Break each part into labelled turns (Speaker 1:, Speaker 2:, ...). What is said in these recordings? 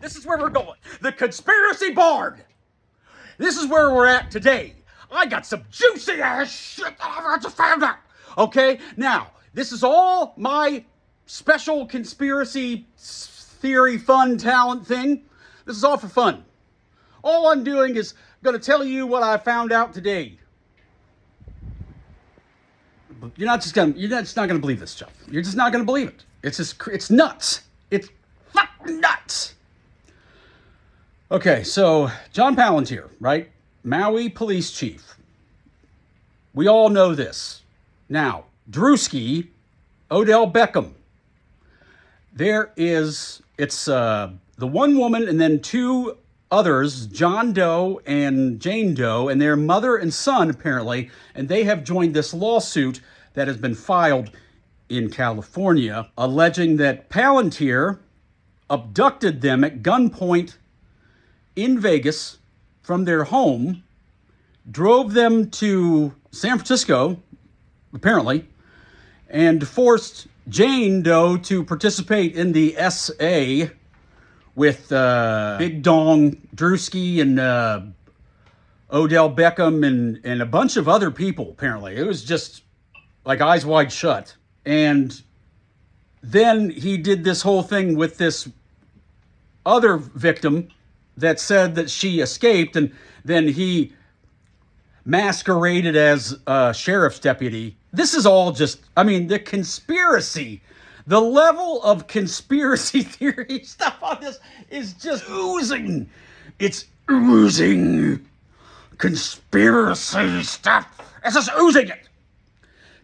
Speaker 1: This is where we're going. The conspiracy barn. This is where we're at today. I got some juicy ass shit that I just found out. Okay? Now, this is all my special conspiracy theory fun talent thing. This is all for fun. All I'm doing is going to tell you what I found out today. You're just not going to believe this stuff. You're just not going to believe it. It's nuts. It's fucking nuts. Okay, so John Pelletier, right? Maui police chief. We all know this. Now, Druski, Odell Beckham. It's the one woman and then two others, John Doe and Jane Doe, and their mother and son, apparently, and they have joined this lawsuit that has been filed in California, alleging that Pelletier abducted them at gunpoint in Vegas from their home, drove them to San Francisco, apparently, and forced Jane Doe to participate in the SA with Big Dong Druski and Odell Beckham and a bunch of other people, apparently. It was just like eyes wide shut. And then he did this whole thing with this other victim that said that she escaped, and then he masqueraded as a sheriff's deputy. This is all just, the conspiracy, the level of conspiracy theory stuff on this is just oozing. It's oozing. Conspiracy stuff. It's just oozing it.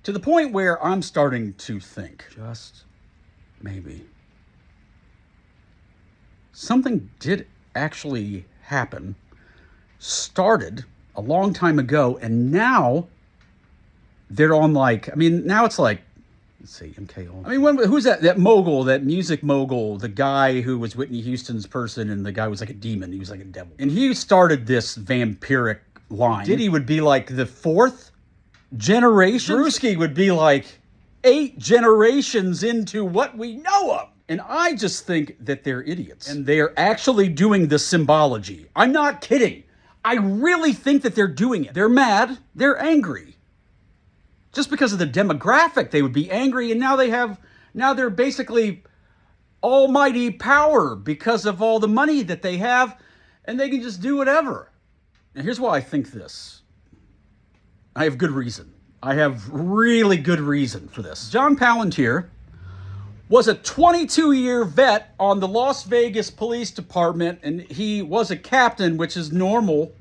Speaker 1: To the point where I'm starting to think, just maybe, something did actually happen, started a long time ago, and now they're on now it's like, let's see, MK. Who's that mogul, that music mogul, the guy who was Whitney Houston's person, and the guy was like a demon, he was like a devil. And he started this vampiric line. Diddy would be like the fourth generation. Druski would be like 8 generations into what we know of. And I just think that they're idiots. And they're actually doing the symbology. I'm not kidding. I really think that they're doing it. They're mad. They're angry. Just because of the demographic, they would be angry. And now they're basically almighty power because of all the money that they have. And they can just do whatever. Now, here's why I think this. I have good reason. I have really good reason for this. John Pelletier was a 22-year vet on the Las Vegas Police Department, and he was a captain, which is normal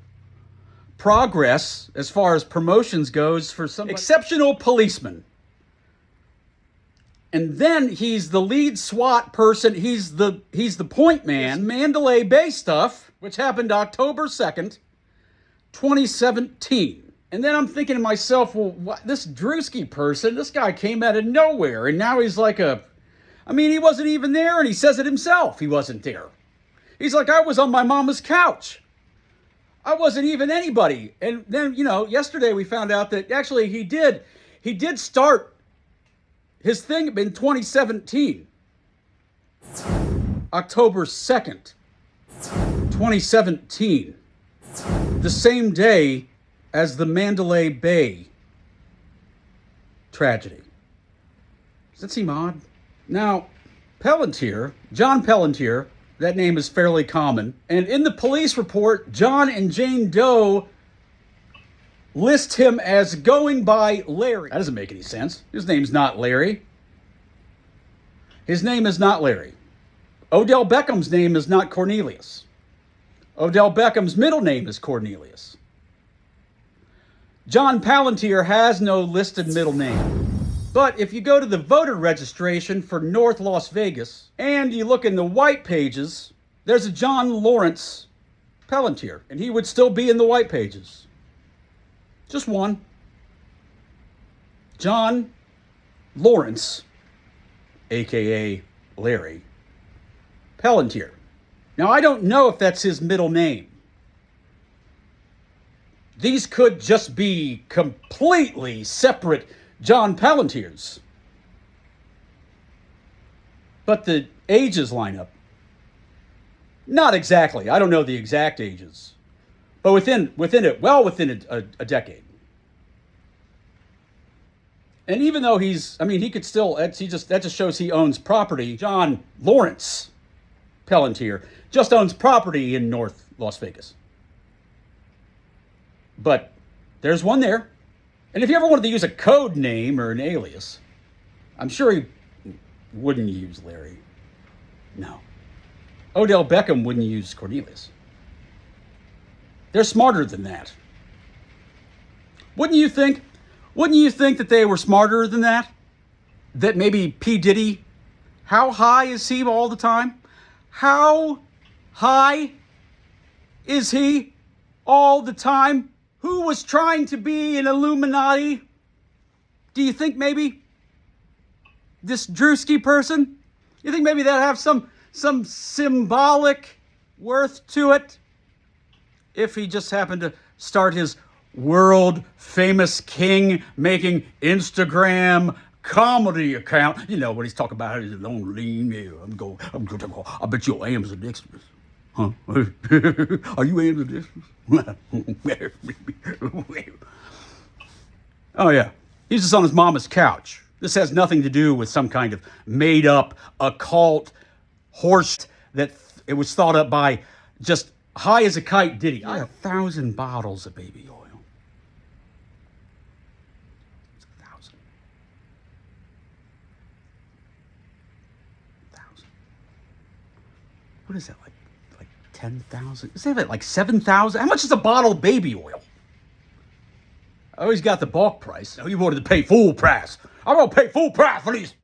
Speaker 1: progress as far as promotions goes for some exceptional policeman. And then he's the lead SWAT person. He's the point man. Mandalay Bay stuff, which happened October 2nd, 2017. And then I'm thinking to myself, well, this Druski person, this guy came out of nowhere, and now he's like he wasn't even there, and he says it himself, he wasn't there. He's like, I was on my mama's couch. I wasn't even anybody. And then, yesterday we found out that actually he did start his thing in 2017. October 2nd, 2017. The same day as the Mandalay Bay tragedy. Does that seem odd? Now, Pelletier, John Pelletier, that name is fairly common. And in the police report, John and Jane Doe list him as going by Larry. That doesn't make any sense. His name's not Larry. His name is not Larry. Odell Beckham's name is not Cornelius. Odell Beckham's middle name is Cornelius. John Pelletier has no listed middle name. But if you go to the voter registration for North Las Vegas and you look in the white pages, there's a John Lawrence Pelletier, and he would still be in the white pages. Just one. John Lawrence, aka Larry Pelletier. Now, I don't know if that's his middle name. These could just be completely separate John Pelletiers. But the ages line up. Not exactly. I don't know the exact ages, but within a decade. And even though he could still. That just shows he owns property. John Lawrence Pelletier just owns property in North Las Vegas. But there's one there. And if you ever wanted to use a code name or an alias, I'm sure he wouldn't use Larry. No. Odell Beckham wouldn't use Cornelius. They're smarter than that. Wouldn't you think? Wouldn't you think that they were smarter than that? That maybe P. Diddy, how high is he all the time? How high is he all the time? Who was trying to be an Illuminati? Do you think maybe this Druski person? You think maybe that have some symbolic worth to it? If he just happened to start his world famous king making Instagram comedy account. You know what he's talking about his own lean. Yeah, I'm going to talk. I bet you're ambidextrous. Huh? Are you ambidextrous? Oh yeah. He's just on his mama's couch. This has nothing to do with some kind of made up occult horse that it was thought up by just high as a kite Diddy. I have 1,000 bottles of baby oil. It's 1,000. 1,000. What is that, like 10,000? Is that like 7,000? How much is a bottle of baby oil? I always got the bulk price. Now you wanted to pay full price. I'm going to pay full price for these